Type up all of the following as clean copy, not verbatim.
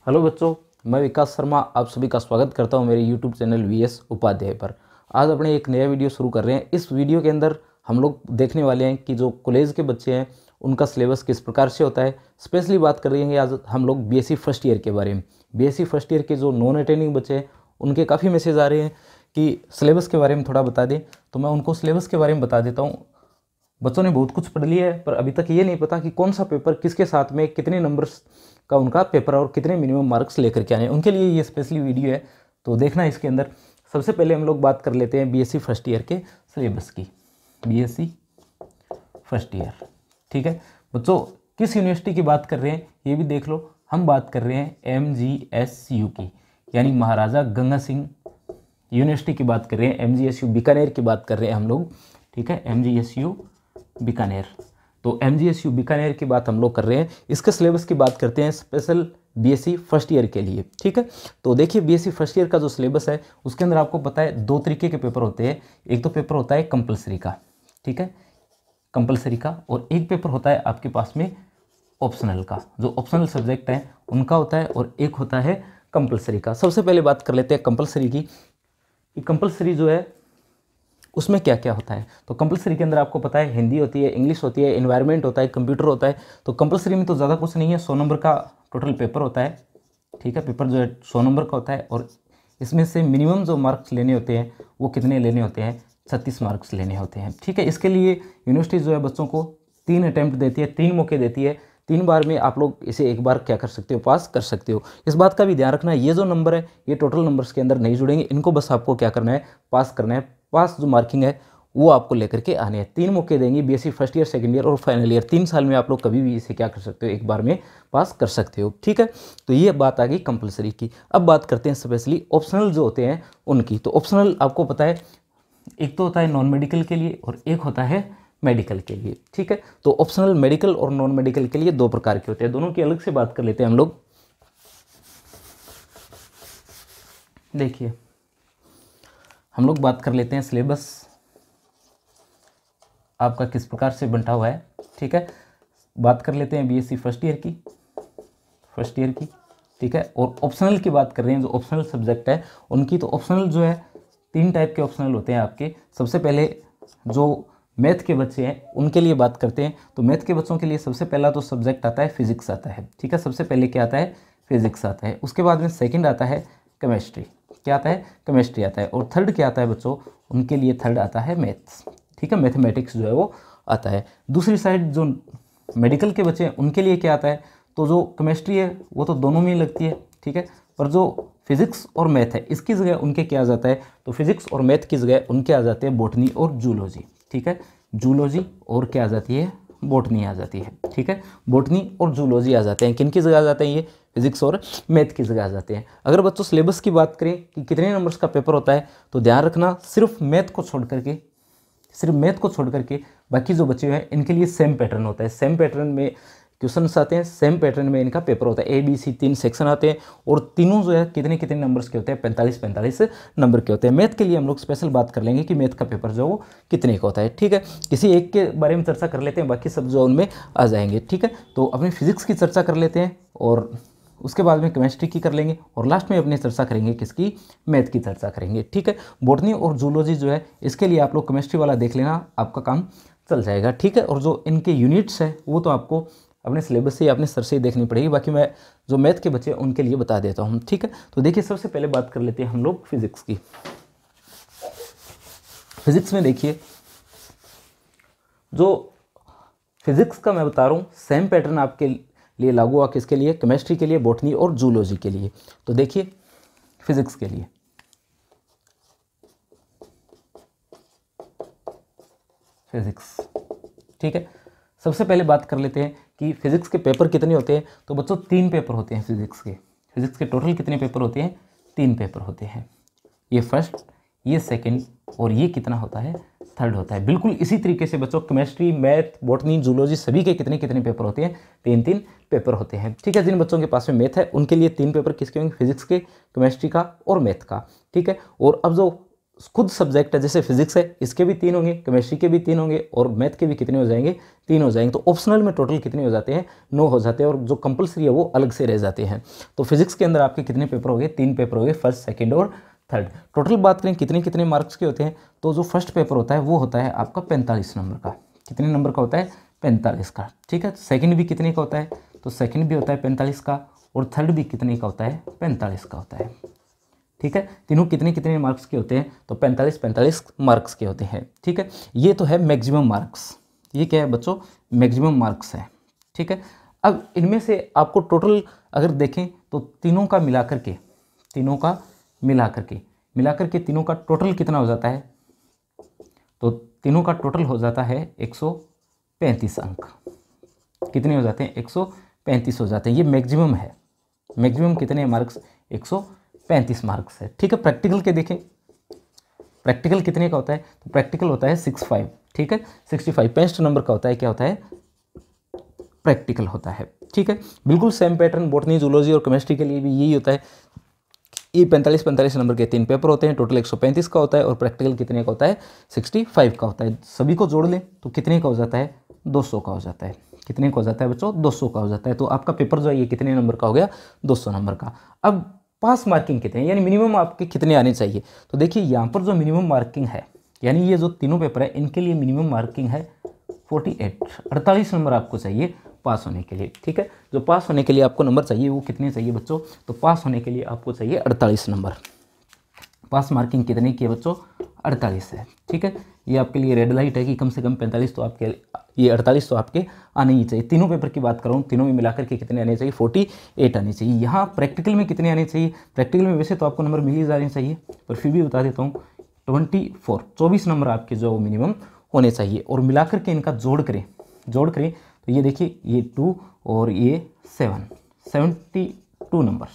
Hello बच्चों, मैं विकास शर्मा आप सभी का स्वागत करता हूं मेरे यूट्यूब चैनल वीएस उपाध्याय पर। आज अपने एक नया वीडियो शुरू कर रहे हैं। इस वीडियो के अंदर हम लोग देखने वाले हैं कि जो कॉलेज के बच्चे हैं उनका सिलेबस किस प्रकार से होता है। स्पेशली बात कर रहे हैं आज हम लोग बीएससी फर्स्ट ईयर के बारे में। बीएससी फर्स्ट ईयर के जो नॉन अटेंडिंग बच्चे हैं उनके काफ़ी मैसेज आ रहे हैं कि सिलेबस के बारे में थोड़ा बता दें, तो मैं उनको सिलेबस के बारे में बता देता हूँ। बच्चों ने बहुत कुछ पढ़ लिया है पर अभी तक ये नहीं पता कि कौन सा पेपर किसके साथ में कितने नंबर्स का उनका पेपर और कितने मिनिमम मार्क्स लेकर के आने हैं, उनके लिए ये स्पेशली वीडियो है। तो देखना इसके अंदर सबसे पहले हम लोग बात कर लेते हैं बीएससी फर्स्ट ईयर के सिलेबस की। बीएससी फर्स्ट ईयर, ठीक है बच्चों। किस यूनिवर्सिटी की बात कर रहे हैं ये भी देख लो। हम बात कर रहे हैं MGSU की, यानी महाराजा गंगा सिंह यूनिवर्सिटी की बात कर रहे हैं। MGSU बीकानेर की बात कर रहे हैं हम लोग, ठीक है। MGSU बीकानेर, तो MGSU बीकानेर की बात हम लोग कर रहे हैं। इसके सिलेबस की बात करते हैं स्पेशल बीएससी फर्स्ट ईयर के लिए, ठीक है। तो देखिए बीएससी फर्स्ट ईयर का जो सिलेबस है उसके अंदर आपको पता है दो तरीके के पेपर होते हैं। एक तो पेपर होता है कंपलसरी का, ठीक है, कंपलसरी का, और एक पेपर होता है आपके पास में ऑप्शनल का। जो ऑप्शनल सब्जेक्ट है उनका होता है और एक होता है कंपलसरी का। सबसे पहले बात कर लेते हैं कंपलसरी की। कंपलसरी जो है उसमें क्या क्या होता है। तो कंपलसरी के अंदर आपको पता है हिंदी होती है, इंग्लिश होती है, एनवायरनमेंट होता है, कंप्यूटर होता है। तो कंपलसरी में तो ज़्यादा कुछ नहीं है, 100 नंबर का टोटल पेपर होता है, ठीक है। पेपर जो है 100 नंबर का होता है और इसमें से मिनिमम जो मार्क्स लेने होते हैं वो कितने लेने होते हैं, 36 मार्क्स लेने होते हैं, ठीक है। इसके लिए यूनिवर्सिटी जो है बच्चों को 3 अटैम्प्ट देती है, 3 मौके देती है। 3 बार में आप लोग इसे एक बार क्या कर सकते हो, पास कर सकते हो। इस बात का भी ध्यान रखना, ये जो नंबर है ये टोटल नंबर्स के अंदर नहीं जुड़ेंगे, इनको बस आपको क्या करना है, पास करना है। पास जो मार्किंग है वो आपको लेकर के आने हैं। 3 मौके देंगे, BSc first year, second year और फाइनल ईयर। 3 साल में आप लोग कभी भी इसे क्या कर सकते हो, एक बार में पास कर सकते हो, ठीक है। तो ये बात आ गई कंपलसरी की। अब बात करते हैं स्पेशली ऑप्शनल जो होते हैं उनकी। तो ऑप्शनल आपको पता है एक तो होता है नॉन मेडिकल के लिए और एक होता है मेडिकल के लिए, ठीक है। तो ऑप्शनल मेडिकल और नॉन मेडिकल के लिए 2 प्रकार के होते हैं, दोनों की अलग से बात कर लेते हैं हम लोग। देखिए हम लोग बात कर लेते हैं सिलेबस आपका किस प्रकार से बंटा हुआ है, ठीक है। बात कर लेते हैं बीएससी फर्स्ट ईयर की, ठीक है। और ऑप्शनल की बात कर रहे हैं, जो ऑप्शनल सब्जेक्ट है उनकी। तो ऑप्शनल जो है 3 टाइप के ऑप्शनल होते हैं आपके। सबसे पहले जो मैथ के बच्चे हैं उनके लिए बात करते हैं। तो मैथ के बच्चों के लिए सबसे पहला तो सब्जेक्ट आता है फिजिक्स आता है, ठीक है। सबसे पहले क्या आता है, फिजिक्स आता है। उसके बाद में सेकंड आता है केमिस्ट्री, क्या आता है, केमिस्ट्री आता है। और थर्ड क्या आता है बच्चों, उनके लिए थर्ड आता है मैथ्स, ठीक है। मैथमेटिक्स जो है वो आता है। दूसरी साइड जो मेडिकल के बच्चे हैं उनके लिए क्या आता है, तो जो केमिस्ट्री है वो तो दोनों में ही लगती है, ठीक है। पर जो फिजिक्स और मैथ है इसकी जगह उनके क्या आ जाता है, तो फिजिक्स और मैथ की जगह उनके आ जाते हैं बॉटनी और जूलॉजी, ठीक है। जूलॉजी और क्या आ जाती है, बॉटनी आ जाती है, ठीक है। बॉटनी और जूलॉजी आ जाते हैं। किन की जगह आ जाते हैं, ये फिजिक्स और मैथ की जगह आ जाते हैं। अगर बच्चों सिलेबस की बात करें कि कितने नंबर्स का पेपर होता है, तो ध्यान रखना सिर्फ मैथ को छोड़ करके बाकी जो बच्चे हैं इनके लिए सेम पैटर्न होता है। सेम पैटर्न में क्वेश्चंस आते हैं, सेम पैटर्न में इनका पेपर होता है। ABC 3 सेक्शन आते हैं और तीनों जो है कितने कितने नंबर्स के होते हैं, 45 नंबर के होते हैं। मैथ के लिए हम लोग स्पेशल बात कर लेंगे कि मैथ का पेपर जो है वो कितने का होता है, ठीक है। किसी एक के बारे में चर्चा कर लेते हैं, बाकी सब जो उनमें आ जाएंगे, ठीक है। तो अपनी फिजिक्स की चर्चा कर लेते हैं और उसके बाद में केमिस्ट्री की कर लेंगे और लास्ट में अपनी चर्चा करेंगे किसकी, मैथ की चर्चा करेंगे, ठीक है। बॉटनी और जूलॉजी जो है इसके लिए आप लोग केमिस्ट्री वाला देख लेना, आपका काम चल जाएगा, ठीक है। और जो इनके यूनिट्स है वो तो आपको अपने सिलेबस से या अपने सर से ही देखनी पड़ेगी। बाकी मैं जो मैथ के बच्चे हैं उनके लिए बता देता हूँ, ठीक है। तो देखिए सबसे पहले बात कर लेते हैं हम लोग फिजिक्स की। फिजिक्स में देखिए जो फिजिक्स का मैं बता रहा हूँ सेम पैटर्न आपके लिए लागू हुआ, किसके लिए, केमिस्ट्री के लिए, बॉटनी और जूलॉजी के लिए। तो देखिए फिजिक्स के लिए फिजिक्स, ठीक है। सबसे पहले बात कर लेते हैं कि फिजिक्स के पेपर कितने होते हैं। तो बच्चों 3 पेपर होते हैं फिजिक्स के टोटल कितने पेपर होते हैं, 3 पेपर होते हैं। ये फर्स्ट, ये सेकंड और ये कितना होता है, थर्ड होता है। बिल्कुल इसी तरीके से बच्चों केमिस्ट्री, मैथ, बॉटनी, जूलॉजी सभी के कितने कितने पेपर होते हैं, 3 पेपर होते हैं, ठीक है। जिन बच्चों के पास में मैथ है उनके लिए 3 पेपर किसके होंगे, फिजिक्स के, केमिस्ट्री का और मैथ का, ठीक है। और अब जो खुद सब्जेक्ट है, जैसे फिजिक्स है इसके भी 3 होंगे, केमिस्ट्री के भी 3 होंगे और मैथ के भी कितने हो जाएंगे, 3 हो जाएंगे। तो ऑप्शनल में टोटल कितने हो जाते हैं, 9 हो जाते हैं और जो कंपलसरी है वो अलग से रह जाते हैं। तो फिजिक्स के अंदर आपके कितने पेपर हो गए, 3 पेपर हो गए, फर्स्ट, सेकेंड और थर्ड। टोटल बात करें कितने कितने मार्क्स के होते हैं, तो जो फर्स्ट पेपर होता है वो होता है आपका 45 नंबर का। कितने नंबर का होता है, 45 का, ठीक है। सेकंड भी कितने का होता है, तो सेकंड भी होता है 45 का और थर्ड भी कितने का होता है, 45 का होता है, ठीक है। तीनों कितने कितने मार्क्स के होते हैं, तो 45 मार्क्स के होते हैं, ठीक है। ये तो है मैक्सिमम मार्क्स, ये क्या है बच्चों, मैक्सिमम मार्क्स है, ठीक है। अब इनमें से आपको टोटल अगर देखें तो तीनों का मिला करके तीनों का टोटल कितना हो जाता है, तो तीनों का टोटल हो जाता है 135 अंक। कितने हो जाते हैं, 135 हो जाते हैं। ये मैक्सिमम है, मैक्सिमम कितने मार्क्स, 135 मार्क्स है, ठीक है। प्रैक्टिकल के देखें, प्रैक्टिकल कितने का होता है, तो प्रैक्टिकल होता है 65, ठीक है। 65 65 नंबर का होता है, क्या होता है, प्रैक्टिकल होता है, ठीक है। बिल्कुल सेम पैटर्न बॉटनी, जूलॉजी और केमिस्ट्री के लिए भी यही होता है। ये 45 नंबर के 3 पेपर होते हैं, टोटल 135 का होता है और प्रैक्टिकल कितने का होता है, 65 का होता है। सभी को जोड़ लें तो कितने का हो जाता है, 200 का हो जाता है। कितने का हो जाता है बच्चों, 200 का हो जाता है। तो आपका पेपर जो है ये कितने नंबर का हो गया, 200 नंबर का। अब पास मार्किंग कितने, यानी मिनिमम आपके कितने आने चाहिए, तो देखिए यहाँ पर जो मिनिमम मार्किंग है, यानी ये जो तीनों पेपर है इनके लिए मिनिमम मार्किंग है 48 नंबर आपको चाहिए पास होने के लिए, ठीक है। जो पास होने के लिए आपको नंबर चाहिए वो कितने चाहिए बच्चों, तो पास होने के लिए आपको चाहिए 48 नंबर। पास मार्किंग कितने की है बच्चों, 48 है, ठीक है। ये आपके लिए रेड लाइट है कि कम से कम 45 तो आपके, ये 48 तो आपके आने ही चाहिए। तीनों पेपर की बात कर रहा हूँ, तीनों में मिलाकर के कितने आने चाहिए, 48 आने चाहिए। यहाँ प्रैक्टिकल में कितने आने चाहिए, प्रैक्टिकल में वैसे तो आपको नंबर मिल ही जाने चाहिए, पर फिर भी बता देता हूँ 24 नंबर आपके जो मिनिमम होने चाहिए। और मिलाकर के इनका जोड़ करें तो ये देखिए, ये 2 और ये 72 नंबर्स,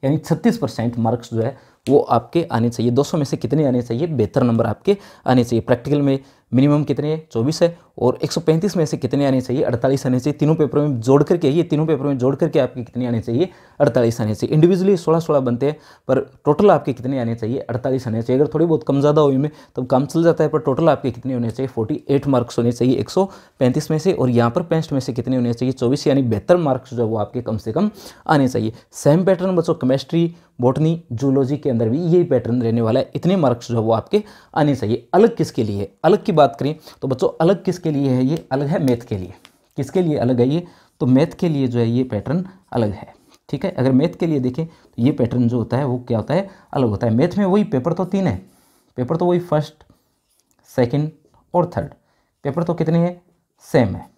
यानी 36% मार्क्स जो है वो आपके आने चाहिए। 200 में से कितने आने चाहिए, 72 नंबर आपके आने चाहिए। प्रैक्टिकल में मिनिमम कितने है, 24 है और 135 में से कितने आने चाहिए, 48 आने चाहिए। तीनों पेपरों में जोड़ करके, ये तीनों पेपरों में जोड़ करके आपके कितने आने चाहिए, 48 आने चाहिए। इंडिविजुअली 16 बनते हैं, पर टोटल आपके कितने आने चाहिए, 48 आने चाहिए। अगर थोड़ी बहुत कम ज़्यादा हो इनमें तब काम चल जाता है, पर टोटल आपके कितने होने चाहिए, 48 मार्क्स होने चाहिए 135 में से। और यहाँ पर 65 में से कितने होने चाहिए, 24, यानी 72 मार्क्स जो है वो आपके कम से कम आने चाहिए। सेम पैटर्न बच्चों केमिस्ट्री, बॉटनी, जूलॉजी के अंदर भी यही पैटर्न रहने वाला है। इतने मार्क्स जो है वो आपके आने चाहिए। अलग किसके लिए है, अलग की बात करें तो बच्चों अलग किसके लिए है, ये अलग है मैथ के लिए। किसके लिए अलग है ये, तो मैथ के लिए जो है ये पैटर्न अलग है, ठीक है। अगर मैथ के लिए देखें तो ये पैटर्न जो होता है वो क्या होता है, अलग होता है। मैथ में वही पेपर तो 3 है, पेपर तो वही फर्स्ट, सेकेंड और थर्ड, पेपर तो कितने हैं, सेम है,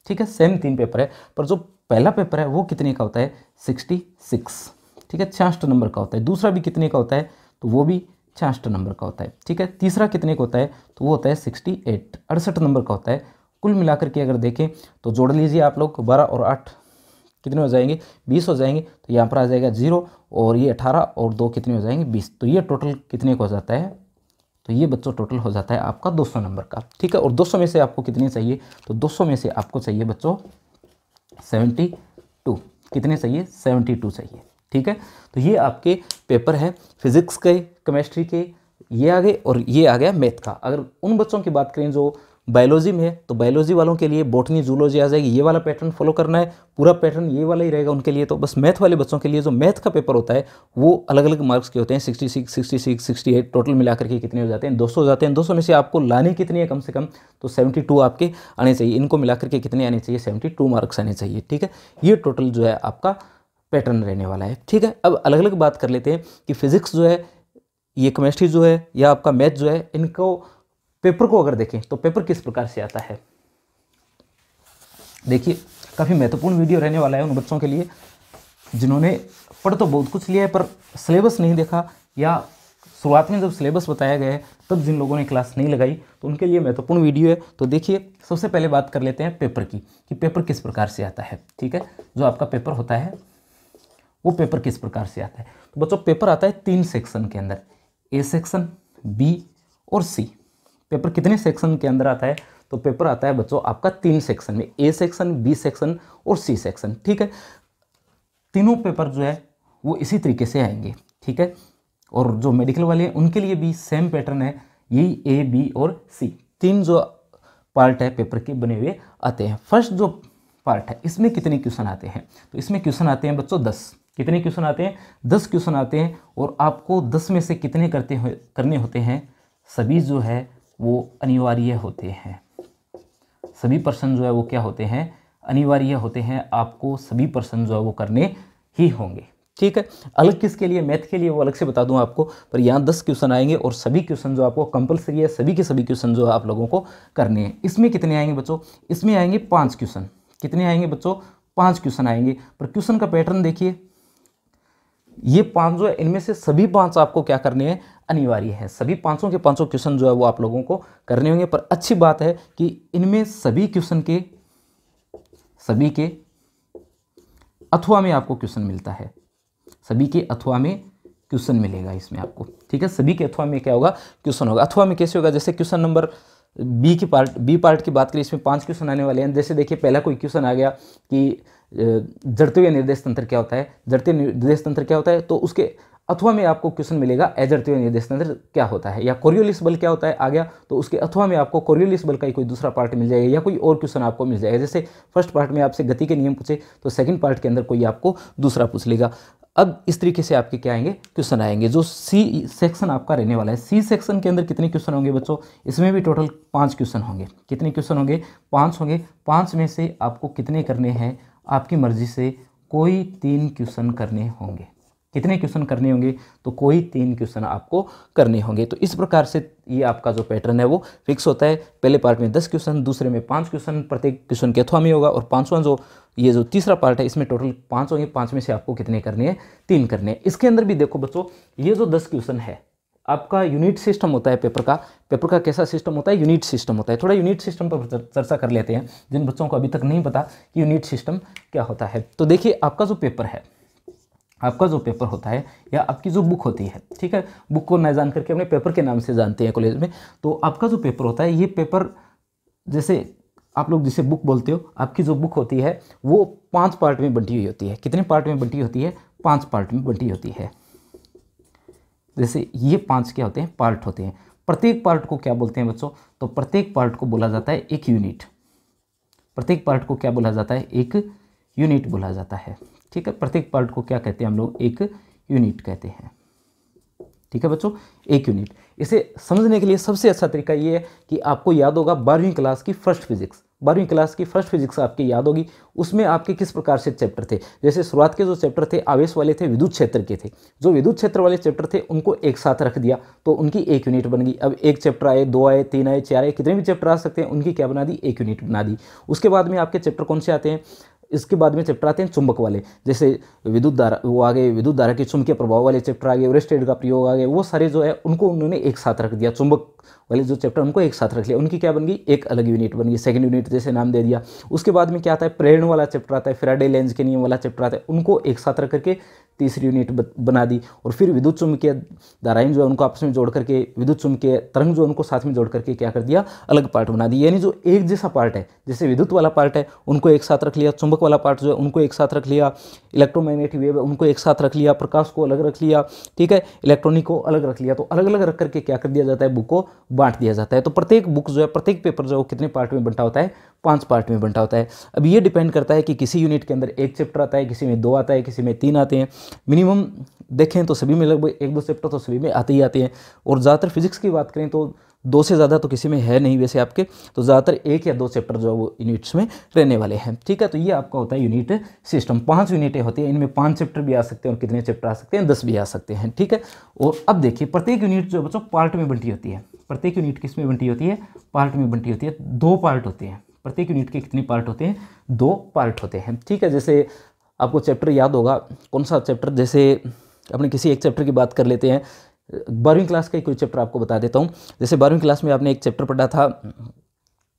ठीक है। सेम 3 पेपर है, पर जो पहला पेपर है वो कितने का होता है, 66, ठीक है, 66 नंबर का होता है। दूसरा भी कितने का होता है, तो वो भी 66 नंबर का होता है, ठीक है। तीसरा कितने का होता है, तो वो होता है 68 नंबर का होता है। कुल मिलाकर के अगर देखें तो जोड़ लीजिए आप लोग, 12 और 8 कितने हो जाएंगे, 20 हो जाएंगे। तो यहाँ पर आ जाएगा 0 और ये 18 और 2 कितने हो जाएंगे, 20। तो ये टोटल कितने का हो जाता है, तो ये बच्चों टोटल हो जाता है आपका 200 नंबर का, ठीक है। और 200 में से आपको कितने चाहिए, तो 200 में से आपको चाहिए बच्चों 72, कितने चाहिए, 72 चाहिए, ठीक है। तो ये आपके पेपर है फिजिक्स के, केमिस्ट्री के, ये आ गए और ये आ गया मैथ का। अगर उन बच्चों की बात करें जो बायोलॉजी में है, तो बायोलॉजी वालों के लिए बॉटनी, जूलॉजी आ जाएगी। ये वाला पैटर्न फॉलो करना है, पूरा पैटर्न ये वाला ही रहेगा उनके लिए। तो बस मैथ वाले बच्चों के लिए जो मैथ का पेपर होता है वो अलग अलग मार्क्स के होते हैं, 66, 66, 68, टोटल मिलाकर के कितने हो जाते हैं, 200 हो जाते हैं। 200 में से आपको लाने कितनी है, कम से कम तो 72 आपके आने चाहिए। इनको मिलाकर के कितने आने चाहिए, 72 मार्क्स आने चाहिए, ठीक है। ये टोटल जो है आपका पैटर्न रहने वाला है, ठीक है। अब अलग अलग बात कर लेते हैं कि फिजिक्स जो है, ये केमिस्ट्री जो है, या आपका मैथ जो है, इनको पेपर को अगर देखें तो पेपर किस प्रकार से आता है। देखिए काफ़ी महत्वपूर्ण वीडियो रहने वाला है उन बच्चों के लिए जिन्होंने पढ़ तो बहुत कुछ लिया है पर सिलेबस नहीं देखा, या शुरुआत में जब सिलेबस बताया गया है तब जिन लोगों ने क्लास नहीं लगाई, तो उनके लिए महत्वपूर्ण वीडियो है। तो देखिए सबसे पहले बात कर लेते हैं पेपर की, कि पेपर किस प्रकार से आता है, ठीक है। जो आपका पेपर होता है वो पेपर किस प्रकार से आता है, तो बच्चों पेपर आता है 3 सेक्शन के अंदर, ए सेक्शन, बी और सी। पेपर कितने सेक्शन के अंदर आता है, तो पेपर आता है बच्चों आपका 3 सेक्शन में, ए सेक्शन, बी सेक्शन और सी सेक्शन, ठीक है। तीनों पेपर जो है वो इसी तरीके से आएंगे, ठीक है। और जो मेडिकल वाले हैं उनके लिए भी सेम पैटर्न है, यही ए, बी और सी, 3 जो पार्ट है पेपर के बने हुए आते हैं। फर्स्ट जो पार्ट है इसमें कितने क्वेश्चन आते हैं, तो इसमें क्वेश्चन आते हैं बच्चों 10। कितने क्वेश्चन आते हैं? 10 क्वेश्चन आते हैं। और आपको 10 में से कितने करने होते हैं? सभी जो है वो अनिवार्य होते हैं। सभी प्रश्न जो है वो क्या होते हैं? अनिवार्य होते हैं। आपको सभी प्रश्न जो है वो करने ही होंगे, ठीक है। अलग किसके लिए? मैथ के लिए वो अलग से बता दूं आपको, पर यहाँ 10 क्वेश्चन आएंगे और सभी क्वेश्चन जो आपको कंपलसरी है, सभी के सभी क्वेश्चन जो आप लोगों को करने हैं। इसमें कितने आएंगे बच्चों? इसमें आएंगे 5 क्वेश्चन। कितने आएंगे बच्चों? 5 क्वेश्चन आएंगे। पर क्वेश्चन का पैटर्न देखिए, ये 5 जो है इनमें से सभी 5 आपको क्या करने हैं? अनिवार्य है। सभी पाँचों के पाँचों क्वेश्चन जो है वो आप लोगों को करने होंगे। पर अच्छी बात है कि इनमें सभी क्वेश्चन के अथवा में आपको क्वेश्चन मिलता है। सभी के अथवा में क्वेश्चन मिलेगा इसमें आपको, ठीक है। सभी के अथवा में क्या होगा? क्वेश्चन होगा। अथवा में कैसे होगा? जैसे क्वेश्चन नंबर बी पार्ट की बात करें, इसमें 5 क्वेश्चन आने वाले हैं। जैसे देखिए पहला कोई क्वेश्चन आ गया कि जड़ते हुए निर्देश तंत्र क्या होता है, जड़ते निर्देश तंत्र क्या होता है, तो उसके अथवा में आपको क्वेश्चन मिलेगा अजड़ते हुए निर्देश तंत्र क्या होता है, या कोरियोलिस बल क्या होता है आ गया, तो उसके अथवा में आपको कोरियोलिस बल का ही कोई दूसरा पार्ट मिल जाएगा, या कोई और क्वेश्चन आपको मिल जाएगा। जैसे फर्स्ट पार्ट में आपसे गति के नियम पूछे तो सेकंड पार्ट के अंदर कोई आपको दूसरा पूछ लेगा। अब इस तरीके से आपके क्या आएंगे? क्वेश्चन आएंगे। जो सी सेक्शन आपका रहने वाला है, सी सेक्शन के अंदर कितने क्वेश्चन होंगे बच्चों? इसमें भी टोटल 5 क्वेश्चन होंगे। कितने क्वेश्चन होंगे? 5 होंगे। 5 में से आपको कितने करने हैं? आपकी मर्जी से कोई 3 क्वेश्चन करने होंगे। कितने क्वेश्चन करने होंगे? तो कोई 3 क्वेश्चन आपको करने होंगे। तो इस प्रकार से ये आपका जो पैटर्न है वो फिक्स होता है। पहले पार्ट में 10 क्वेश्चन, दूसरे में 5 क्वेश्चन, प्रत्येक क्वेश्चन के अथवा में होगा, और पांचवा जो तीसरा पार्ट है इसमें टोटल 5 होंगे। 5 में से आपको कितने करने हैं? 3 करने हैं। इसके अंदर भी देखो बच्चों, ये जो 10 क्वेश्चन है आपका यूनिट सिस्टम होता है पेपर का कैसा सिस्टम होता है? यूनिट सिस्टम होता है। थोड़ा यूनिट सिस्टम पर चर्चा कर लेते हैं, जिन बच्चों को अभी तक नहीं पता कि यूनिट सिस्टम क्या होता है। तो देखिए आपका जो पेपर है, आपका जो पेपर होता है या आपकी जो बुक होती है, ठीक है, बुक को न जान करके अपने पेपर के नाम से जानते हैं कॉलेज में। तो आपका जो पेपर होता है, ये पेपर जैसे आप लोग जिसे बुक बोलते हो, आपकी जो बुक होती है वो 5 पार्ट में बंटी हुई होती है। कितने पार्ट में बंटी होती है? 5 पार्ट में बंटी होती है। जैसे ये 5 क्या होते हैं? पार्ट होते हैं। प्रत्येक पार्ट को क्या बोलते हैं बच्चों? तो प्रत्येक पार्ट को बोला जाता है एक यूनिट। प्रत्येक पार्ट को क्या बोला जाता है? एक यूनिट बोला जाता है, ठीक है। प्रत्येक पार्ट को क्या कहते हैं हम लोग? एक यूनिट कहते हैं, ठीक है बच्चों, एक यूनिट। इसे समझने के लिए सबसे अच्छा तरीका ये है कि आपको याद होगा 12वीं क्लास की फर्स्ट फिजिक्स। 12वीं क्लास की फर्स्ट फिजिक्स आपकी याद होगी। उसमें आपके किस प्रकार से चैप्टर थे? जैसे शुरुआत के जो चैप्टर थे आवेश वाले थे, विद्युत क्षेत्र के थे। जो विद्युत क्षेत्र वाले चैप्टर थे उनको एक साथ रख दिया तो उनकी एक यूनिट बन गई। अब एक चैप्टर आए, 2 आए, 3 आए, 4 आए, कितने भी चैप्टर आ सकते हैं, उनकी क्या बना दी? एक यूनिट बना दी। उसके बाद में आपके चैप्टर कौन से आते हैं? इसके बाद में चैप्टर आते हैं चुंबक वाले, जैसे विद्युत धारा वो आ गए, विद्युत धारा के चुंबकीय प्रभाव वाले चैप्टर आ गए, ओरेस्टेड का प्रयोग आ गए। वो सारे जो है उनको उन्होंने एक साथ रख दिया। चुंबक वाले जो चैप्टर उनको एक साथ रख लिया, उनकी क्या बन गई? एक अलग यूनिट बन गई, सेकंड यूनिट जैसे नाम दे दिया। उसके बाद में क्या आता है? प्रेरण वाला चैप्टर आता है, फैराडे लेंज के नियम वाला चैप्टर आता है, उनको एक साथ रख करके तीसरी यूनिट बना दी। और फिर विद्युत चुंबकीय धाराएं जो है उनको आपस में जोड़ करके, विद्युत चुंबकीय तरंग जो उनको साथ में जोड़ करके क्या कर दिया? अलग पार्ट बना दी। यानी जो एक जैसा पार्ट है, जैसे विद्युत वाला पार्ट है उनको एक साथ रख लिया, चुंबक वाला पार्ट जो है उनको एक साथ रख लिया, इलेक्ट्रोमैग्नेटिक वेव है उनको एक साथ रख लिया, प्रकाश को अलग रख लिया, ठीक है, इलेक्ट्रॉनिक को अलग रख लिया। तो अलग अलग रख करके क्या कर दिया जाता है? बुक को बांट दिया जाता है। तो प्रत्येक बुक जो है, प्रत्येक पेपर जो है वो कितने पार्ट में बंटा होता है? 5 पार्ट में बंटा होता है। अब ये डिपेंड करता है कि किसी यूनिट के अंदर एक चैप्टर आता है, किसी में 2 आता है, किसी में 3 आते हैं। मिनिमम देखें तो सभी में लगभग 1-2 चैप्टर तो सभी में आते ही आते हैं। और ज़्यादातर फिजिक्स की बात करें तो 2 से ज़्यादा तो किसी में है नहीं वैसे आपके, तो ज़्यादातर 1 या 2 चैप्टर जो है वो यूनिट्स में रहने वाले हैं, ठीक है। तो ये आपका होता है यूनिट सिस्टम। 5 यूनिटें होती हैं, इनमें 5 चैप्टर भी आ सकते हैं और कितने चैप्टर आ सकते हैं? 10 भी आ सकते हैं, ठीक है। और अब देखिए प्रत्येक यूनिट जो बच्चों पार्ट में बंटी होती है। प्रत्येक यूनिट किस में बंटी होती है? पार्ट में बंटी होती है। 2 पार्ट होते हैं। प्रत्येक यूनिट के कितने पार्ट होते हैं? 2 पार्ट होते हैं, ठीक है। जैसे आपको चैप्टर याद होगा, कौन सा चैप्टर? जैसे अपने किसी एक चैप्टर की बात कर लेते हैं। 12वीं क्लास का कोई चैप्टर आपको बता देता हूँ। जैसे 12वीं क्लास में आपने एक चैप्टर पढ़ा था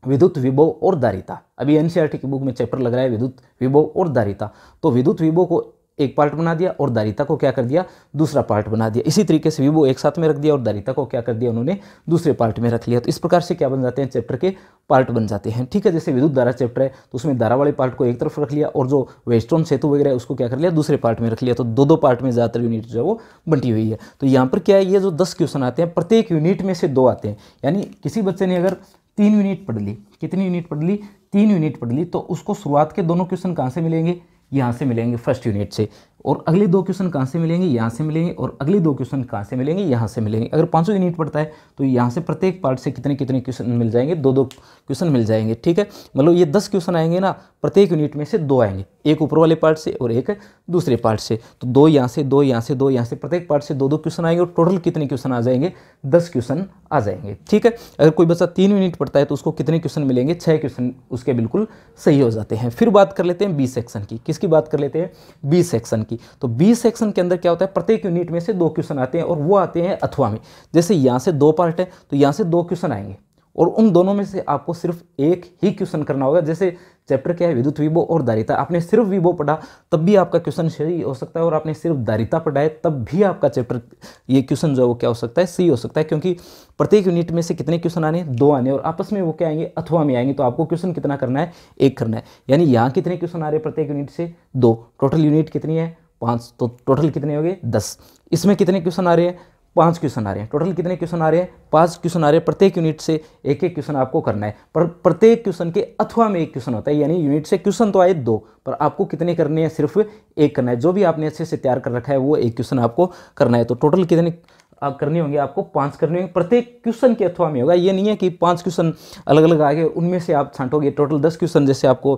विद्युत विभव और धारिता। अभी एनसीईआरटी की बुक में चैप्टर लग रहा है विद्युत विभव और धारिता। तो विद्युत विभव को एक पार्ट बना दिया और दारिता को क्या कर दिया, दूसरा पार्ट बना दिया। इसी तरीके से विभव एक साथ में रख दिया और दारिता को क्या कर दिया उन्होंने, दूसरे पार्ट में रख लिया। तो इस प्रकार से क्या बन जाते हैं, चैप्टर के पार्ट बन जाते हैं। ठीक है, जैसे विद्युत धारा चैप्टर है तो उसमें धारा वाले पार्ट को एक तरफ रख लिया और जो वेस्टर्न सेतु वगैरह उसको क्या कर लिया, दूसरे पार्ट में रख लिया। तो दो पार्ट में ज़्यादातर यूनिट जो है वो बंटी हुई है। तो यहाँ पर क्या है, ये जो 10 क्वेश्चन आते हैं प्रत्येक यूनिट में से 2 आते हैं। यानी किसी बच्चे ने अगर 3 यूनिट पढ़ ली, कितनी यूनिट पढ़ ली, 3 यूनिट पढ़ ली, तो उसको शुरुआत के दोनों क्वेश्चन कहाँ से मिलेंगे, यहाँ से मिलेंगे फर्स्ट यूनिट से। और अगले 2 क्वेश्चन कहाँ से मिलेंगे, यहाँ से मिलेंगे। और अगले 2 क्वेश्चन कहाँ से मिलेंगे, यहाँ से मिलेंगे। अगर 5 यूनिट पढ़ता है तो यहाँ से प्रत्येक पार्ट से कितने कितने क्वेश्चन मिल जाएंगे, 2 क्वेश्चन मिल जाएंगे। ठीक है, मतलब ये 10 क्वेश्चन आएंगे ना, प्रत्येक यूनिट में से 2 आएंगे, एक ऊपर वाले पार्ट से और एक दूसरे पार्ट से। तो 2 यहाँ से, 2 यहाँ से, 2 यहाँ से, प्रत्येक पार्ट से 2 क्वेश्चन आएंगे और टोटल कितने क्वेश्चन आ जाएंगे, 10 क्वेश्चन आ जाएंगे। ठीक है, अगर कोई बच्चा 3 यूनिट पढ़ता है तो उसको कितने क्वेश्चन मिलेंगे, 6 क्वेश्चन उसके बिल्कुल सही हो जाते हैं। फिर बात कर लेते हैं बी सेक्शन की। किसकी बात कर लेते हैं, बी सेक्शन की। तो बी सेक्शन के अंदर क्या होता है, प्रत्येक यूनिट में से 2 क्वेश्चन आते हैं और वो आते हैं अथवा में। जैसे यहाँ से 2 पार्ट है तो यहाँ से 2 क्वेश्चन आएंगे और उन दोनों में से आपको सिर्फ एक ही क्वेश्चन करना होगा। जैसे चैप्टर क्या है, विद्युत विभव और धारिता। आपने सिर्फ विभव पढ़ा तब भी आपका क्वेश्चन सही हो सकता है और आपने सिर्फ धारिता पढ़ा है तब भी आपका चैप्टर ये क्वेश्चन जो है वो क्या हो सकता है, सही हो सकता है। क्योंकि प्रत्येक यूनिट में से कितने क्वेश्चन आने, 2 आने और आपस में वो क्या आएंगे, अथवा में आएंगे। तो आपको क्वेश्चन कितना करना है, एक करना है। यानी यहाँ कितने क्वेश्चन आ रहे हैं प्रत्येक यूनिट से, 2। टोटल यूनिट कितनी है, 5। तो टोटल कितने हो गए, 10। इसमें कितने क्वेश्चन आ रहे हैं, 5 क्वेश्चन आ रहे हैं। टोटल कितने क्वेश्चन आ रहे हैं, 5 क्वेश्चन आ रहे हैं। प्रत्येक यूनिट से एक एक क्वेश्चन आपको करना है, पर प्रत्येक क्वेश्चन के अथवा में एक क्वेश्चन होता है। यानी यूनिट से क्वेश्चन तो आए 2 पर आपको कितने करने हैं, सिर्फ एक करना है। जो भी आपने अच्छे से तैयार कर रखा है वो एक क्वेश्चन आपको करना है। तो टोटल कितने आप करने होंगे, आपको 5 करने होंगे। प्रत्येक क्वेश्चन के अथवा में होगा। ये नहीं है कि 5 क्वेश्चन अलग अलग आ गए उनमें से आप छांटोगे। टोटल 10 क्वेश्चन जैसे आपको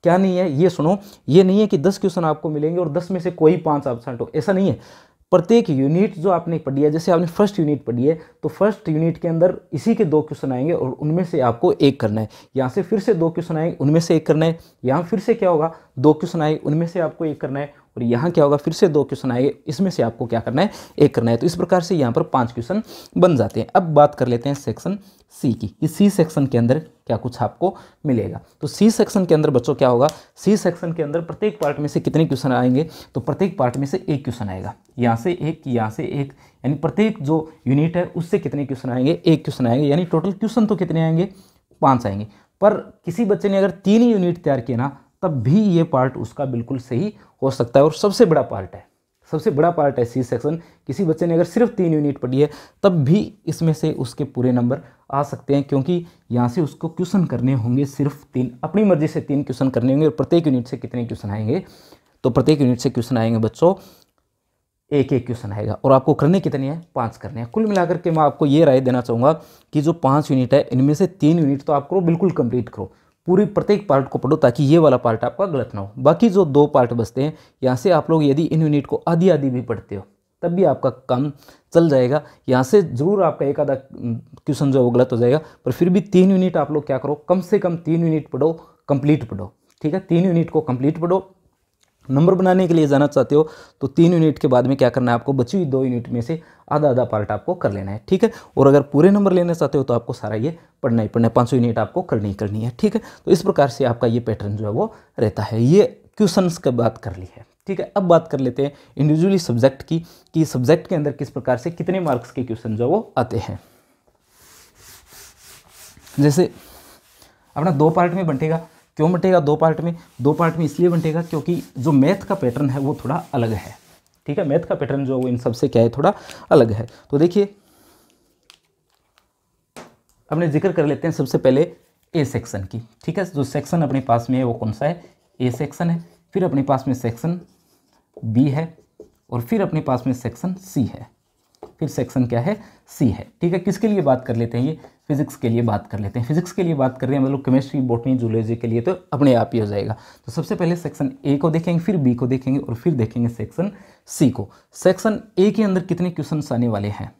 क्या नहीं है, ये सुनो, ये नहीं है कि 10 क्वेश्चन आपको मिलेंगे और 10 में से कोई 5 आप छांटो, ऐसा नहीं है। प्रत्येक यूनिट जो आपने पढ़ी है, जैसे आपने फर्स्ट यूनिट पढ़ी है तो फर्स्ट यूनिट के अंदर इसी के 2 क्वेश्चन आएंगे और उनमें से आपको एक करना है। यहाँ से फिर से 2 क्वेश्चन आएंगे, उनमें से एक करना है। यहाँ फिर से क्या होगा, 2 क्वेश्चन आएंगे, उनमें से आपको एक करना है। और यहाँ क्या होगा, फिर से 2 क्वेश्चन आएंगे, इसमें से आपको क्या करना है, एक करना है। तो इस प्रकार से यहाँ पर 5 क्वेश्चन बन जाते हैं। अब बात कर लेते हैं सेक्शन सी की, कि सी सेक्शन के अंदर क्या कुछ आपको मिलेगा। तो सी सेक्शन के अंदर बच्चों क्या होगा, सी सेक्शन के अंदर प्रत्येक पार्ट में से कितने क्वेश्चन आएंगे, तो प्रत्येक पार्ट में से एक क्वेश्चन आएगा। यहाँ से एक, यहाँ से एक, यानी प्रत्येक जो यूनिट है उससे कितने क्वेश्चन आएंगे, एक क्वेश्चन आएंगे। यानी टोटल क्वेश्चन तो कितने आएंगे, 5 आएंगे। पर किसी बच्चे ने अगर 3 यूनिट तैयार किया ना, तब भी ये पार्ट उसका बिल्कुल सही हो सकता है और सबसे बड़ा पार्ट है, सबसे बड़ा पार्ट है सी सेक्शन। किसी बच्चे ने अगर सिर्फ 3 यूनिट पढ़ी है तब भी इसमें से उसके पूरे नंबर आ सकते हैं, क्योंकि यहाँ से उसको क्वेश्चन करने होंगे सिर्फ 3, अपनी मर्जी से 3 क्वेश्चन करने होंगे। और प्रत्येक यूनिट से कितने क्वेश्चन आएंगे, तो प्रत्येक यूनिट से क्वेश्चन आएंगे बच्चों, एक एक क्वेश्चन आएगा। और आपको करने कितने हैं, 5 करने हैं। कुल मिलाकर के मैं आपको ये राय देना चाहूँगा कि जो 5 यूनिट है इनमें से 3 यूनिट तो आपको बिल्कुल कंप्लीट करो, पूरी प्रत्येक पार्ट को पढ़ो, ताकि ये वाला पार्ट आपका गलत ना हो। बाकी जो 2 पार्ट बचते हैं, यहाँ से आप लोग यदि इन यूनिट को आधी आधी भी पढ़ते हो तब भी आपका काम चल जाएगा। यहाँ से जरूर आपका एक आधा क्वेश्चन जो वो गलत हो जाएगा, पर फिर भी 3 यूनिट आप लोग क्या करो, कम से कम 3 यूनिट पढ़ो, कंप्लीट पढ़ो। ठीक है, 3 यूनिट को कंप्लीट पढ़ो। नंबर बनाने के लिए जाना चाहते हो तो 3 यूनिट के बाद में क्या करना है, आपको बची हुई 2 यूनिट में से आधा आधा पार्ट आपको कर लेना है। ठीक है, और अगर पूरे नंबर लेना चाहते हो तो आपको सारा ये पढ़ना ही पढ़ना है, 500 यूनिट आपको करनी ही करनी है। ठीक है, तो इस प्रकार से आपका ये पैटर्न जो है वो रहता है। ये क्वेश्चंस की बात कर ली है। ठीक है, अब बात कर लेते हैं इंडिविजुअली सब्जेक्ट की, कि सब्जेक्ट के अंदर किस प्रकार से कितने मार्क्स के क्वेश्चन जो वो आते हैं। जैसे अपना 2 पार्ट में बंटेगा। क्यों बंटेगा 2 पार्ट में, 2 पार्ट में इसलिए बंटेगा क्योंकि जो मैथ का पैटर्न है वो थोड़ा अलग है। ठीक है, मैथ का पैटर्न जो वो इन सबसे क्या है, थोड़ा अलग है। तो देखिए, अपने जिक्र कर लेते हैं सबसे पहले ए सेक्शन की। ठीक है, जो सेक्शन अपने पास में है वो कौन सा है, ए सेक्शन है। फिर अपने पास में सेक्शन बी है और फिर अपने पास में सेक्शन सी है, फिर सेक्शन क्या है, सी है। ठीक है, किसके लिए बात कर लेते हैं, ये फिजिक्स के लिए बात कर लेते हैं। फिजिक्स के लिए बात कर रहे हैं, मतलब केमिस्ट्री, बॉटनी, जूलॉजी के लिए तो अपने आप ही हो जाएगा। तो सबसे पहले सेक्शन ए को देखेंगे, फिर बी को देखेंगे और फिर देखेंगे सेक्शन सी को। सेक्शन ए के अंदर कितने क्वेश्चन आने वाले हैं,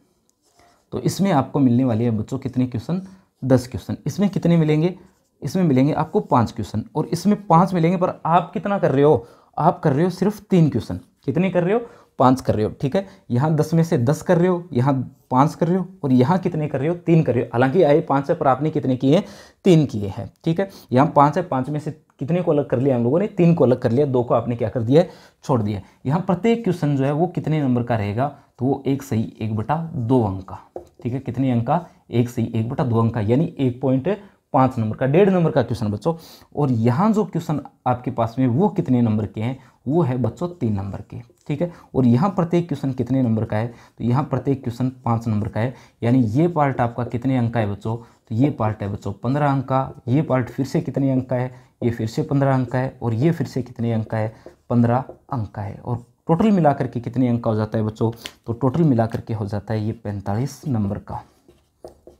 तो इसमें आपको मिलने वाले हैं बच्चों कितने क्वेश्चन, 10 क्वेश्चन। इसमें कितने मिलेंगे, इसमें मिलेंगे आपको 5 क्वेश्चन और इसमें 5 मिलेंगे। पर आप कितना कर रहे हो, आप कर रहे हो सिर्फ 3 क्वेश्चन। कितने कर रहे हो, 5 कर रहे हो। ठीक है, यहाँ 10 में से 10 कर रहे हो, यहाँ 5 कर रहे हो और यहाँ कितने कर रहे हो, 3 कर रहे हो। हालांकि आए 5 है पर आपने कितने किए हैं, 3 किए हैं। ठीक है, यहाँ 5 है, 5 में से कितने को अलग कर लिया हम लोगों ने, 3 को अलग कर लिया, 2 को आपने क्या कर दिया है, छोड़ दिया। यहाँ प्रत्येक क्वेश्चन जो है वो कितने नंबर का रहेगा, तो वो 1 सही 1/2 अंक का, ठीक है, कितने अंक का, 1 सही 1/2 अंक का, यानी 1.5 नंबर का, 1.5 नंबर का क्वेश्चन बच्चों। और यहाँ जो क्वेश्चन आपके पास में वो कितने नंबर के हैं, वो है बच्चों 3 नंबर के, ठीक है। और यहाँ प्रत्येक क्वेश्चन कितने नंबर का है, तो यहाँ प्रत्येक क्वेश्चन 5 नंबर का है, यानी ये पार्ट आपका कितने अंक का है बच्चों, तो ये पार्ट है बच्चों 15 अंक का, ये पार्ट फिर से कितने अंक का है, ये फिर से 15 अंक का है, और ये फिर से कितने अंक का है, 15 अंक का है। और टोटल मिलाकर के कितने अंक का हो जाता है बच्चों, तो टोटल मिलाकर के हो जाता है ये 45 नंबर का,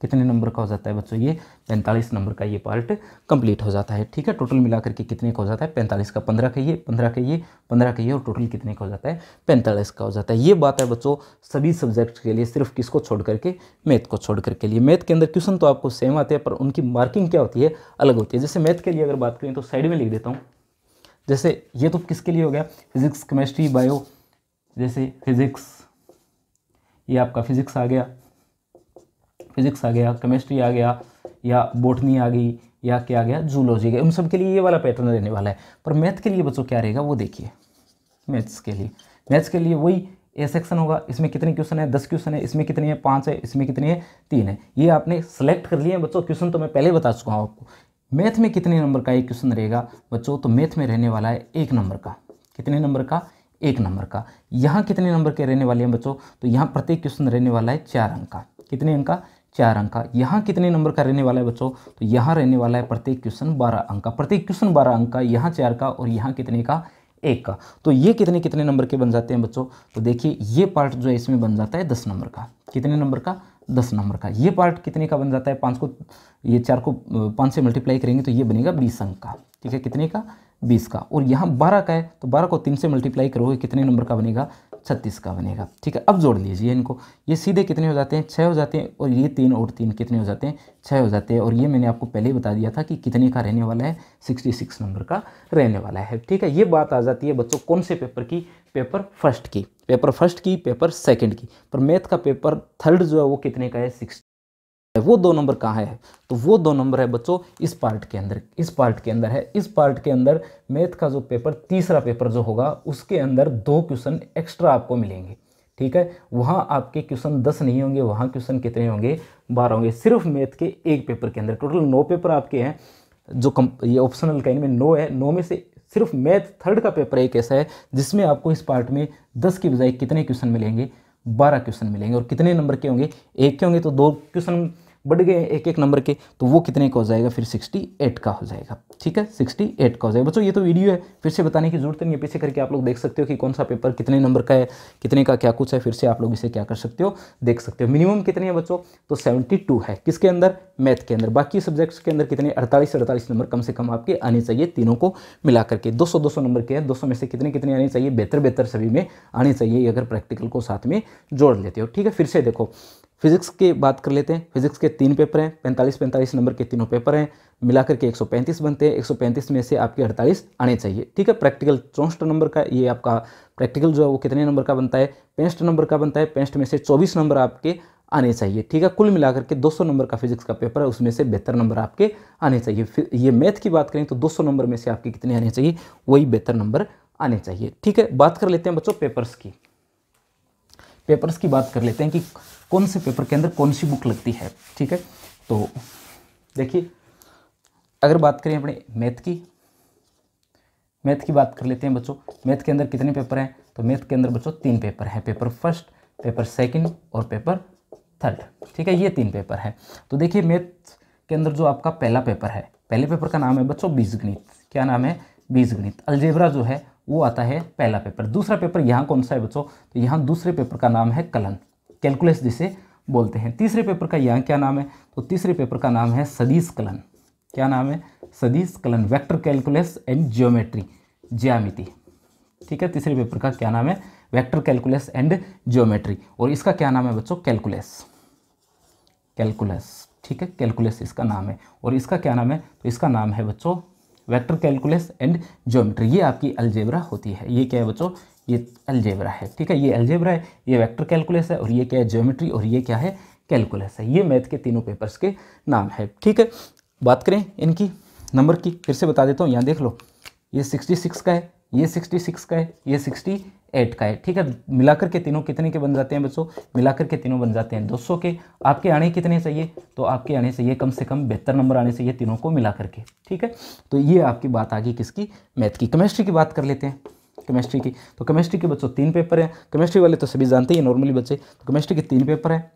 कितने नंबर का हो जाता है बच्चों, ये 45 नंबर का ये पार्ट कंप्लीट हो जाता है, ठीक है। टोटल मिलाकर के कितने का हो जाता है, 45 का, 15 का ये, 15 का ये, 15 का ये, और टोटल कितने का हो जाता है, 45 का हो जाता है। ये बात है बच्चों सभी सब्जेक्ट के लिए, सिर्फ किसको छोड़ करके, मैथ को छोड़ करके लिए। मैथ के अंदर क्वेश्चन तो आपको सेम आते हैं, पर उनकी मार्किंग क्या होती है, अलग होती है। जैसे मैथ के लिए अगर बात करें तो साइड में लिख देता हूँ, जैसे ये तो किसके लिए हो गया, फिजिक्स, केमिस्ट्री, बायो, जैसे फिजिक्स, ये आपका फिजिक्स आ गया, फिजिक्स आ गया, केमिस्ट्री आ गया, या बॉटनी आ गई, या क्या आ गया, जूलॉजी गया, उन सब के लिए ये वाला पैटर्न रहने वाला है। पर मैथ के लिए बच्चों क्या रहेगा वो देखिए, मैथ्स के लिए वही ए सेक्शन होगा, इसमें कितने क्वेश्चन है, 10 क्वेश्चन है, इसमें कितने हैं, 5 है, इसमें कितने हैं, 3 है। ये आपने सेलेक्ट कर लिए हैं बच्चों, क्वेश्चन तो मैं पहले बता चुका हूँ आपको। मैथ में कितने नंबर का एक क्वेश्चन रहेगा बच्चों, तो मैथ में रहने वाला है 1 नंबर का, कितने नंबर का, 1 नंबर का। यहाँ कितने नंबर के रहने वाले हैं बच्चों, तो यहाँ प्रत्येक क्वेश्चन रहने वाला है 4 अंक का, कितने अंक का, 4 अंक का। यहाँ कितने नंबर का रहने वाला है बच्चों, तो यहाँ रहने वाला है प्रत्येक क्वेश्चन 12 अंक का, प्रत्येक क्वेश्चन 12 अंक का, यहाँ 4 का, और यहाँ कितने का, 1 का। तो ये कितने कितने नंबर के बन जाते हैं बच्चों, तो देखिए ये पार्ट जो है इसमें बन जाता है 10 नंबर का, कितने नंबर का, 10 नंबर का। ये पार्ट कितने का बन जाता है, 5 को, ये 4 को 5 से मल्टीप्लाई करेंगे तो ये बनेगा 20 अंक का, ठीक है, कितने का, 20 का। और यहाँ 12 का है तो 12 को 3 से मल्टीप्लाई करोगे कितने नंबर का बनेगा, 36 का बनेगा, ठीक है। अब जोड़ लीजिए इनको, ये सीधे कितने हो जाते हैं, 6 हो जाते हैं, और ये 3 और 3 कितने हो जाते हैं, 6 हो जाते हैं। और ये मैंने आपको पहले ही बता दिया था कि कितने का रहने वाला है, 66 नंबर का रहने वाला है, ठीक है। ये बात आ जाती है बच्चों कौन से पेपर की, पेपर फर्स्ट की, पेपर सेकंड की। पर मैथ का पेपर थर्ड जो है वो कितने का है, 60। वो 2 नंबर कहाँ है, तो वो 2 नंबर है बच्चों इस पार्ट के अंदर, इस पार्ट के अंदर है। इस पार्ट के अंदर मैथ का जो पेपर, तीसरा पेपर जो होगा उसके अंदर 2 क्वेश्चन एक्स्ट्रा आपको मिलेंगे, ठीक है। वहाँ आपके क्वेश्चन 10 नहीं होंगे, वहाँ क्वेश्चन कितने होंगे, 12 होंगे, सिर्फ मैथ के एक पेपर के अंदर। टोटल 9 पेपर आपके हैं, जो ये ऑप्शनल का इनमें 9 है, 9 में से सिर्फ मैथ थर्ड का पेपर एक ऐसा है जिसमें आपको इस पार्ट में 10 की बजाय कितने क्वेश्चन मिलेंगे, 12 क्वेश्चन मिलेंगे। और कितने नंबर के होंगे, एक के होंगे, तो 2 क्वेश्चन बढ़ गए एक एक नंबर के, तो वो कितने का हो जाएगा, फिर 68 का हो जाएगा, ठीक है, 68 का हो जाएगा। बच्चों ये तो वीडियो है, फिर से बताने की जरूरत नहीं है, पीछे करके आप लोग देख सकते हो कि कौन सा पेपर कितने नंबर का है, कितने का क्या कुछ है, फिर से आप लोग इसे क्या कर सकते हो, देख सकते हो। मिनिमम कितने हैं बच्चों, तो 72 है, किसके अंदर, मैथ के अंदर। बाकी सब्जेक्ट्स के अंदर कितने, 48 नंबर कम से कम आपके आने चाहिए, तीनों को मिला करके। 200 नंबर के हैं, 200 में से कितने कितने आने चाहिए, बेहतर सभी में आने चाहिए, अगर प्रैक्टिकल को साथ में जोड़ लेते हो, ठीक है। फिर से देखो फिजिक्स की बात कर लेते हैं। फिजिक्स के 3 पेपर हैं, 45 नंबर के तीनों पेपर हैं, मिलाकर के 135 बनते हैं। 135 में से आपके 48 आने चाहिए, ठीक है। प्रैक्टिकल 64 नंबर का, ये आपका प्रैक्टिकल जो है वो कितने नंबर का बनता है, 65 नंबर का बनता है। 65 में से 24 नंबर आपके आने चाहिए, ठीक है। कुल मिलाकर के 200 नंबर का फिजिक्स का पेपर है, उसमें से 72 नंबर आपके आने चाहिए। फिर ये मैथ की बात करें तो 200 नंबर में से आपके कितने आने चाहिए, वही 72 नंबर आने चाहिए, ठीक है। बात कर लेते हैं बच्चों पेपर्स की, पेपर्स की बात कर लेते हैं कि कौन से पेपर के अंदर कौन सी बुक लगती है, ठीक है। तो देखिए अगर बात करें अपने मैथ की बात कर लेते हैं बच्चों। मैथ के अंदर कितने पेपर हैं, तो मैथ के अंदर बच्चों 3 पेपर हैं, पेपर फर्स्ट, पेपर सेकंड और पेपर थर्ड, ठीक है। ये 3 पेपर हैं। तो देखिए मैथ के अंदर जो आपका पहला पेपर है, पहले पेपर का नाम है बच्चों बीजगणित। क्या नाम है, बीजगणित। अलजेब्रा जो है वो आता है पहला पेपर। दूसरा पेपर यहाँ कौन सा है बच्चों, तो यहाँ दूसरे पेपर का नाम है कलन, कैलकुलस जिसे बोलते हैं। तीसरे पेपर का यहाँ क्या नाम है, तो तीसरे पेपर का नाम है सदिश कलन। क्या नाम है, सदिश kiln, vector calculus and geometry, ज्यामिति, ठीक है। तीसरे पेपर का क्या नाम है, वेक्टर कैलकुलस एंड ज्योमेट्री। और इसका क्या नाम है बच्चों, कैलकुलस, ठीक है, कैलकुलस इसका नाम है। और इसका क्या नाम है, तो इसका नाम है बच्चों वेक्टर कैलकुलस एंड ज्योमेट्री। ये आपकी अलजेब्रा होती है। ये क्या है बच्चों, ये अलजेब्रा है, ठीक है। ये अलजेब्रा है, ये वेक्टर कैलकुलस है, और ये क्या है, ज्योमेट्री, और ये क्या है, कैलकुलस है। ये मैथ के तीनों पेपर्स के नाम है, ठीक है। बात करें इनकी, नंबर की फिर से बता देता हूँ, यहाँ देख लो, ये 66 का है, ये 66 का है, ये 68 का है, ठीक है। मिलाकर के तीनों कितने के बन जाते हैं बच्चों, मिलाकर के तीनों बन जाते हैं 200 के। आपके आने कितने चाहिए, तो आपके आने चाहिए कम से कम 72 नंबर आने चाहिए तीनों को मिलाकर के, ठीक है। तो ये आपकी बात आ गई किसकी, मैथ की। केमिस्ट्री की बात कर लेते हैं, केमिस्ट्री की। तो केमिस्ट्री के बच्चों 3 पेपर हैं, केमिस्ट्री वाले तो सभी जानते ही नॉर्मली बच्चे। तो केमिस्ट्री के 3 पेपर है,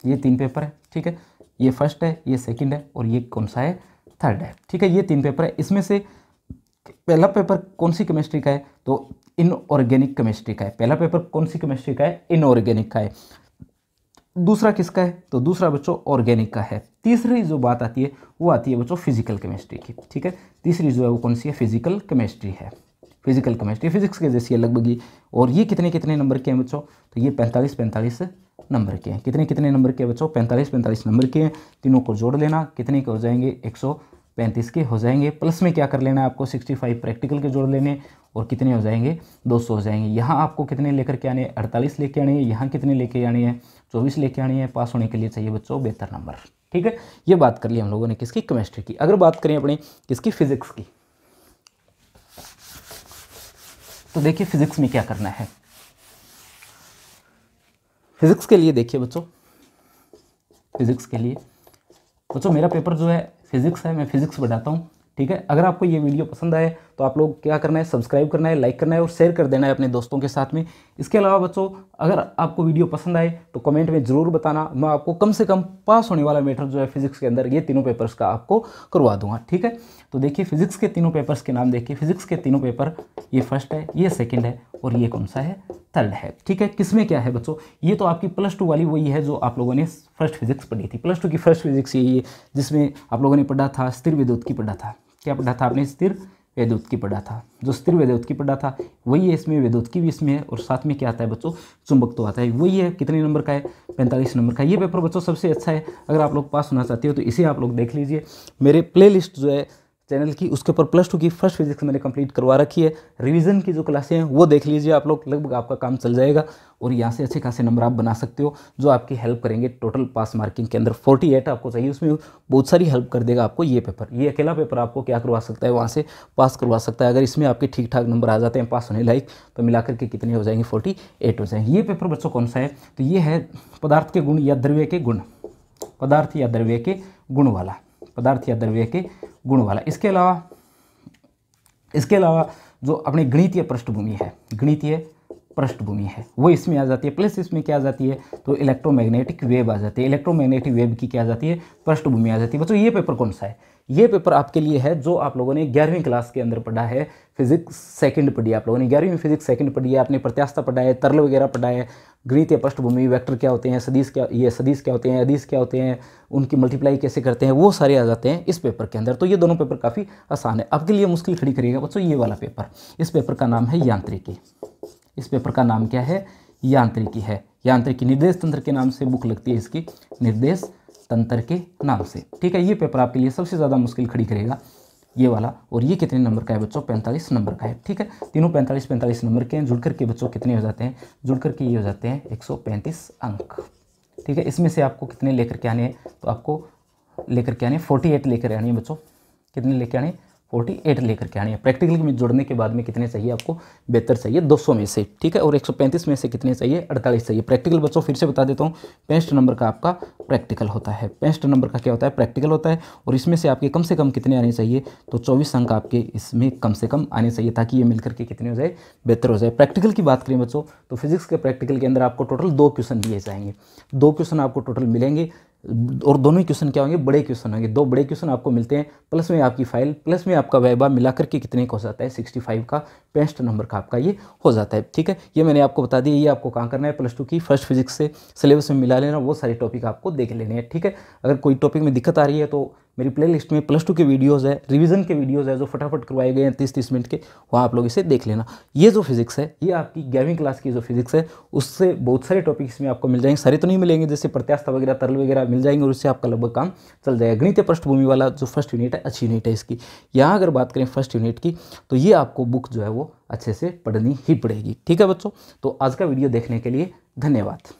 ये 3 पेपर है, ठीक है। ये फर्स्ट है, ये सेकंड है, और ये कौन सा है, थर्ड है, ठीक है। ये 3 पेपर है। इसमें से पहला पेपर कौन सी केमिस्ट्री का है, तो इनऑर्गेनिक केमिस्ट्री का है। पहला पेपर कौन सी केमिस्ट्री का है, इनऑर्गेनिक का है। दूसरा किसका है, तो दूसरा बच्चों ऑर्गेनिक का है। तीसरी जो बात आती है वो आती है बच्चों फिजिकल केमिस्ट्री की, ठीक है। तीसरी जो है वो कौन सी है, फिजिकल केमिस्ट्री है। फिजिकल केमिस्ट्री फिजिक्स के जैसी है लगभग ही। और ये कितने कितने नंबर के हैं बच्चों, तो ये 45 नंबर के हैं। कितने कितने नंबर के बच्चों, 45 नंबर के हैं। तीनों को जोड़ लेना, कितने के हो जाएंगे, 135 के हो जाएंगे। प्लस में क्या कर लेना है आपको, 65 प्रैक्टिकल के जोड़ लेने, और कितने हो जाएंगे, 200 हो जाएंगे। यहाँ आपको कितने लेकर के आने हैं, 48 लेके आने हैं। यहाँ कितने लेके आने हैं, 24 लेके आने हैं। पास होने के लिए चाहिए बच्चों 72 नंबर, ठीक है। ये बात कर ली हम लोगों ने किसकी, केमिस्ट्री की। अगर बात करें अपनी किसकी, फिजिक्स की, तो देखिए फिजिक्स में क्या करना है। फिजिक्स के लिए देखिए बच्चों, फिजिक्स के लिए बच्चों मेरा पेपर जो है फिजिक्स है, मैं फिजिक्स पढ़ाता हूँ, ठीक है। अगर आपको ये वीडियो पसंद आए तो आप लोग क्या करना है, सब्सक्राइब करना है, लाइक करना है और शेयर कर देना है अपने दोस्तों के साथ में। इसके अलावा बच्चों अगर आपको वीडियो पसंद आए तो कमेंट में ज़रूर बताना, मैं आपको कम से कम पास होने वाला मैटर जो है फिजिक्स के अंदर ये तीनों पेपर्स का आपको करवा दूंगा, ठीक है। तो देखिए फिजिक्स के तीनों पेपर्स के नाम देखिए। फिजिक्स के तीनों पेपर, ये फर्स्ट है, ये सेकेंड है, और ये कौन सा है, थर्ड है, ठीक है। किसमें क्या है बच्चों, ये तो आपकी +2 वाली वही है जो आप लोगों ने फर्स्ट फिजिक्स पढ़ी थी। +2 की फर्स्ट फिजिक्स यही है जिसमें आप लोगों ने पढ़ा था स्थिर विद्युत की पढ़ा था। क्या पढ़ा था आपने, स्थिर विद्युत की पढ़ा था। जो स्थिर विद्युत की पढ़ा था वही है इसमें, विद्युत की भी इसमें है, और साथ में क्या आता है बच्चों, चुंबक तो आता है, वही है। कितने नंबर का है, 45 नंबर का। ये पेपर बच्चों सबसे अच्छा है, अगर आप लोग पास होना चाहते हो तो इसे आप लोग देख लीजिए। मेरे प्लेलिस्ट जो है चैनल की, उसके ऊपर +2 की फर्स्ट फिजिक्स मैंने कंप्लीट करवा रखी है। रिवीजन की जो क्लासें हैं वो देख लीजिए आप लोग, लगभग आपका काम चल जाएगा, और यहाँ से अच्छे खासे नंबर आप बना सकते हो जो आपकी हेल्प करेंगे टोटल पास मार्किंग के अंदर। 48 आपको चाहिए, उसमें बहुत सारी हेल्प कर देगा आपको ये पेपर। ये अकेला पेपर आपको क्या करवा सकता है, वहाँ से पास करवा सकता है। अगर इसमें आपके ठीक ठाक नंबर आ जाते हैं पास होने लायक, तो मिलाकर के कितने हो जाएंगे, 48 हो जाएंगे। ये पेपर बच्चों कौन सा है, तो ये है पदार्थ के गुण या द्रव्य के गुण, पदार्थ या द्रव्य के गुण वाला, पदार्थ या द्रव्य के गुण वाला। इसके अलावा जो अपनी गणितीय पृष्ठभूमि है, गणितीय पृष्ठभूमि है वो इसमें आ जाती है। प्लस इसमें क्या आ जाती है, तो इलेक्ट्रोमैग्नेटिक वेव आ जाती है। इलेक्ट्रोमैग्नेटिक वेव की क्या आ जाती है, पृष्ठभूमि आ जाती है। बच्चों ये पेपर कौन सा है, ये पेपर आपके लिए है जो आप लोगों ने 11वीं क्लास के अंदर पढ़ा है। फिजिक्स सेकंड पढ़ी है आप लोगों ने, 11वीं में फिजिक्स सेकंड पढ़ी है, आपने प्रत्यास्थता पढ़ा है, तरल वगैरह पढ़ा है, गणितीय पृष्ठभूमि, वेक्टर क्या होते हैं, सदिश क्या, ये सदिश क्या होते हैं, अदिश क्या होते हैं, उनकी मल्टीप्लाई कैसे करते हैं, वो सारे आ जाते हैं इस पेपर के अंदर। तो ये दोनों पेपर काफ़ी आसान है। आपके लिए मुश्किल खड़ी करिएगा बच्चों ये वाला पेपर। इस पेपर का नाम है यांत्रिकी। इस पेपर का नाम क्या है, यांत्रिकी है। यांत्रिकी निर्देश तंत्र के नाम से बुक लगती है इसकी, निर्देश तंत्र के नाम से, ठीक है। ये पेपर आपके लिए सबसे ज़्यादा मुश्किल खड़ी करेगा ये वाला। और ये कितने नंबर का है बच्चों, 45 नंबर का है, ठीक है। तीनों 45 नंबर के हैं। जुड़ करके बच्चों कितने हो जाते हैं, जुड़ करके ये हो जाते हैं 135 अंक, ठीक है। इसमें से आपको कितने लेकर के आने हैं, तो आपको लेकर के आने 48 लेकर आनी है बच्चों। कितने लेके आने, 48 लेकर के आनी है। प्रैक्टिकल में जोड़ने के बाद में कितने चाहिए आपको, 72 चाहिए 200 में से, ठीक है। और 135 में से कितने चाहिए, 48 चाहिए। प्रैक्टिकल बच्चों फिर से बता देता हूँ, 65 नंबर का आपका प्रैक्टिकल होता है। 65 नंबर का क्या होता है, प्रैक्टिकल होता है। और इसमें से आपके कम से कम कितने आने चाहिए, तो 24 अंक आपके इसमें कम से कम आने चाहिए, ताकि ये मिलकर के कितने हो जाए, 72 हो जाए। प्रैक्टिकल की बात करें बच्चों, तो फिजिक्स के प्रैक्टिकल के अंदर आपको टोटल 2 क्वेश्चन दिए जाएंगे। 2 क्वेश्चन आपको टोटल मिलेंगे, और दोनों ही क्वेश्चन क्या होंगे, बड़े क्वेश्चन होंगे। 2 बड़े क्वेश्चन आपको मिलते हैं, प्लस में आपकी फाइल, प्लस में आपका वाइवा, मिलाकर के कितने का हो जाता है, 65 का, 65 नंबर का आपका ये हो जाता है, ठीक है। ये मैंने आपको बता दिया। ये आपको कहाँ करना है, +2 की फर्स्ट फिजिक्स से सिलेबस में मिला लेना, वो सारे टॉपिक आपको देख लेने हैं, ठीक है। अगर कोई टॉपिक में दिक्कत आ रही है तो मेरी प्लेलिस्ट में +2 के वीडियोज़ है, रिवीजन के वीडियोज़ है जो फटाफट करवाए गए हैं 30-30 मिनट के, वहाँ आप लोग इसे देख लेना। ये जो फिजिक्स है, ये आपकी 11वीं क्लास की जो फिजिक्स है, उससे बहुत सारे टॉपिक्स में आपको मिल जाएंगे। सारे तो नहीं मिलेंगे, जैसे प्रत्यास्थता वगैरह, तरल वगैरह मिल जाएंगे, और उससे आपका लगभग काम चल जाएगा। गणितीय पृष्ठभूमि वाला जो फर्स्ट यूनिट है, अच्छी यूनिट है इसकी। यहाँ अगर बात करें फर्स्ट यूनिट की, तो ये आपको बुक जो है वो अच्छे से पढ़नी ही पड़ेगी, ठीक है बच्चों। तो आज का वीडियो देखने के लिए धन्यवाद।